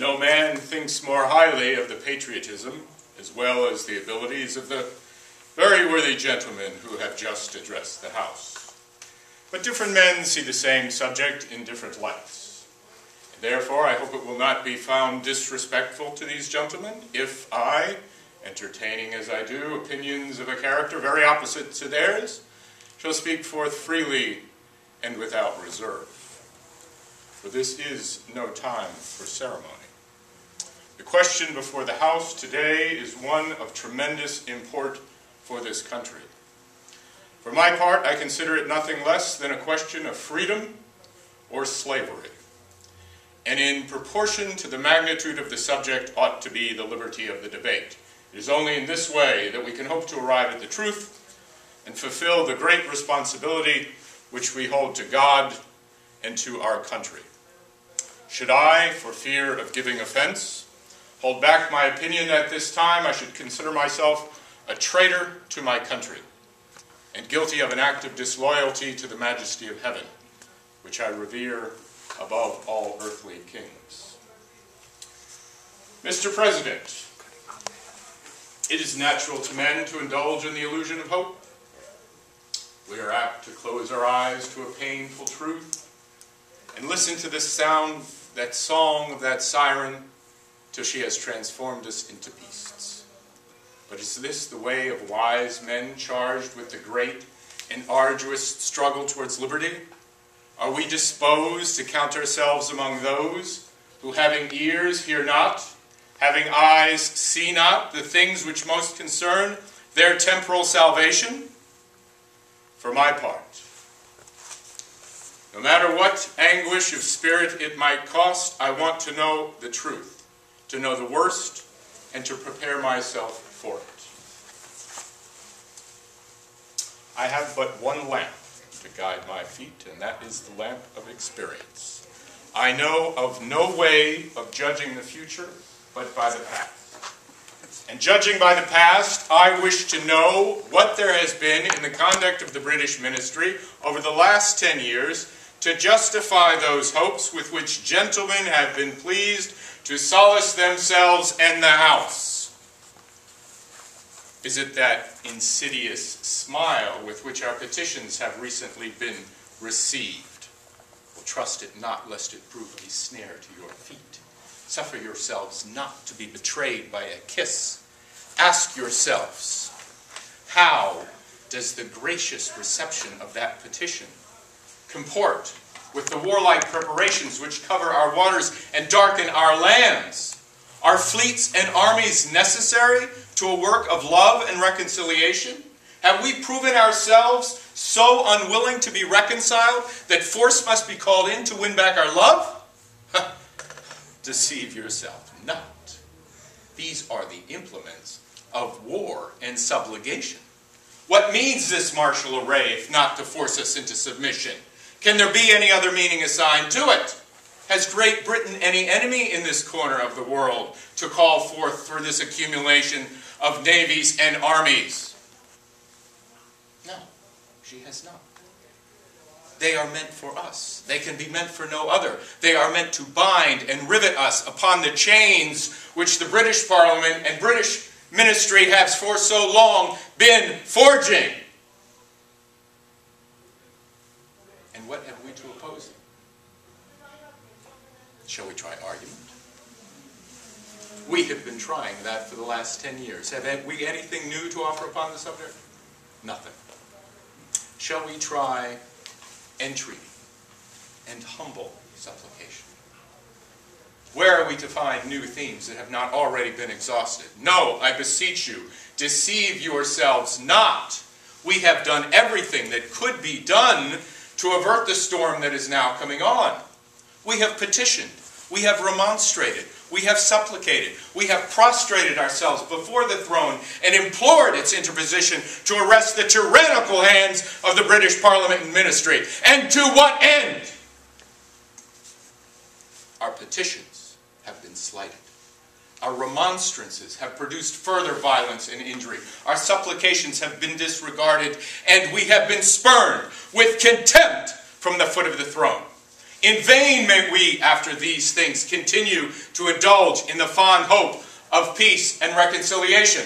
No man thinks more highly of the patriotism as well as the abilities of the very worthy gentlemen who have just addressed the House. But different men see the same subject in different lights. And therefore, I hope it will not be found disrespectful to these gentlemen if I, entertaining as I do opinions of a character very opposite to theirs, shall speak forth freely and without reserve. For this is no time for ceremony. The question before the House today is one of tremendous import for this country. For my part, I consider it nothing less than a question of freedom or slavery. And in proportion to the magnitude of the subject ought to be the liberty of the debate. It is only in this way that we can hope to arrive at the truth and fulfill the great responsibility which we hold to God and to our country. Should I, for fear of giving offense, hold back my opinion at this time, I should consider myself a traitor to my country and guilty of an act of disloyalty to the majesty of heaven, which I revere above all earthly kings. Mr. President, it is natural to men to indulge in the illusion of hope. We are apt to close our eyes to a painful truth and listen to this sound, that song of that siren, till she has transformed us into beasts. But is this the way of wise men charged with the great and arduous struggle towards liberty? Are we disposed to count ourselves among those who, having ears, hear not, having eyes, see not the things which most concern their temporal salvation? For my part, no matter what anguish of spirit it might cost, I want to know the truth, to know the worst, and to prepare myself for it. I have but one lamp to guide my feet, and that is the lamp of experience. I know of no way of judging the future but by the past. And judging by the past, I wish to know what there has been in the conduct of the British ministry over the last 10 years to justify those hopes with which gentlemen have been pleased to solace themselves and the House. Is it that insidious smile with which our petitions have recently been received? Well, trust it not, lest it prove a snare to your feet. Suffer yourselves not to be betrayed by a kiss. Ask yourselves, how does the gracious reception of that petition comport with the warlike preparations which cover our waters and darken our lands? Are fleets and armies necessary to a work of love and reconciliation? Have we proven ourselves so unwilling to be reconciled that force must be called in to win back our love? Deceive yourself not. These are the implements of war and subjugation. What means this martial array if not to force us into submission? Can there be any other meaning assigned to it? Has Great Britain any enemy in this corner of the world to call forth for this accumulation of navies and armies? No, she has not. They are meant for us. They can be meant for no other. They are meant to bind and rivet us upon the chains which the British Parliament and British ministry has for so long been forging. And what have we to oppose them? Shall we try argument? We have been trying that for the last 10 years. Have we anything new to offer upon the subject? Nothing. Shall we try entreaty and humble supplication? Where are we to find new themes that have not already been exhausted? No, I beseech you, deceive yourselves not. We have done everything that could be done to avert the storm that is now coming on. We have petitioned, we have remonstrated, we have supplicated, we have prostrated ourselves before the throne and implored its interposition to arrest the tyrannical hands of the British Parliament and ministry. And to what end? Our petitions have been slighted. Our remonstrances have produced further violence and injury. Our supplications have been disregarded, and we have been spurned with contempt from the foot of the throne. In vain may we, after these things, continue to indulge in the fond hope of peace and reconciliation.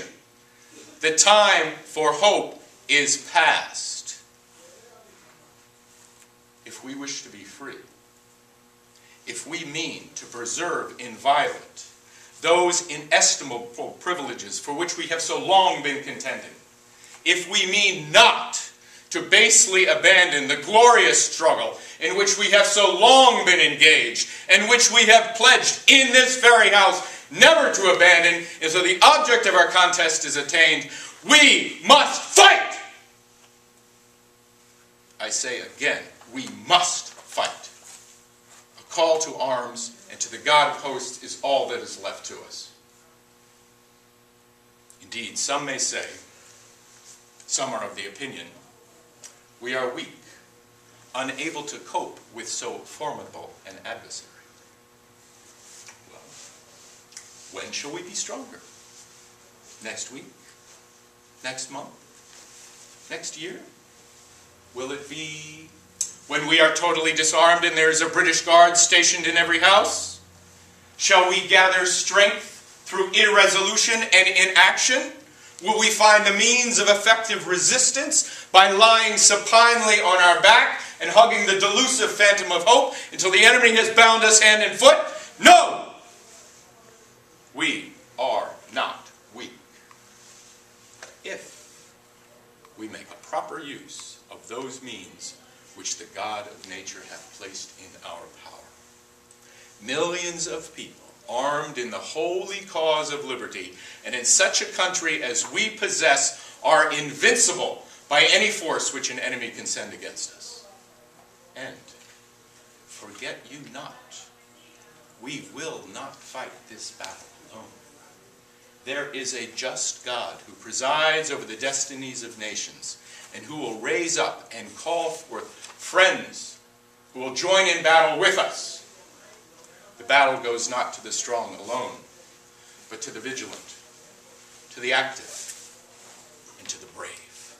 The time for hope is past. If we wish to be free, if we mean to preserve inviolate those inestimable privileges for which we have so long been contending, if we mean not to basely abandon the glorious struggle in which we have so long been engaged, and which we have pledged in this very house never to abandon until the object of our contest is attained, we must fight! I say again, we must fight. A call to arms and to the God of hosts is all that is left to us. Indeed, some may say, some are of the opinion, we are weak, unable to cope with so formidable an adversary. Well, when shall we be stronger? Next week? Next month? Next year? Will it be when we are totally disarmed and there is a British Guard stationed in every house? Shall we gather strength through irresolution and inaction? Will we find the means of effective resistance by lying supinely on our back and hugging the delusive phantom of hope until the enemy has bound us hand and foot? No! We are not weak. If we make a proper use of those means which the God of nature hath placed in our power. Millions of people, armed in the holy cause of liberty, and in such a country as we possess, are invincible by any force which an enemy can send against us. And forget you not, we will not fight this battle alone. There is a just God who presides over the destinies of nations, and who will raise up and call forth friends who will join in battle with us. The battle goes not to the strong alone, but to the vigilant, to the active, and to the brave.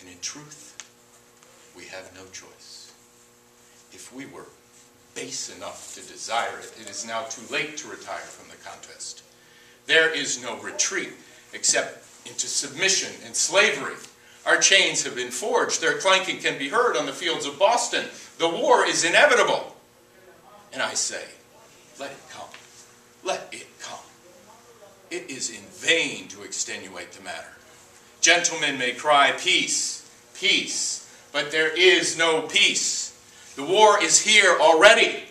And in truth, we have no choice. If we were base enough to desire it, it is now too late to retire from the contest. There is no retreat except into submission and slavery. Our chains have been forged. Their clanking can be heard on the fields of Boston. The war is inevitable. And I say, let it come. Let it come. It is in vain to extenuate the matter. Gentlemen may cry, peace, peace, but there is no peace. The war is here already.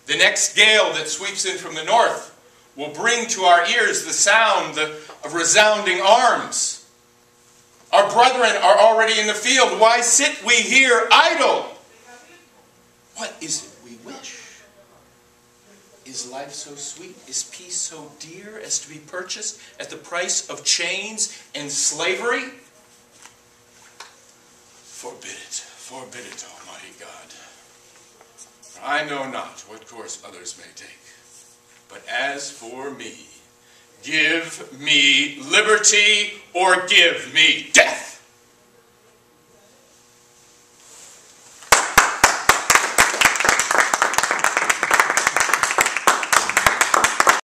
The next gale that sweeps in from the north will bring to our ears the sound of resounding arms. Our brethren are already in the field. Why sit we here idle? What is it we wish? Is life so sweet? Is peace so dear as to be purchased at the price of chains and slavery? Forbid it, Almighty God. For I know not what course others may take. But as for me, give me liberty or give me death.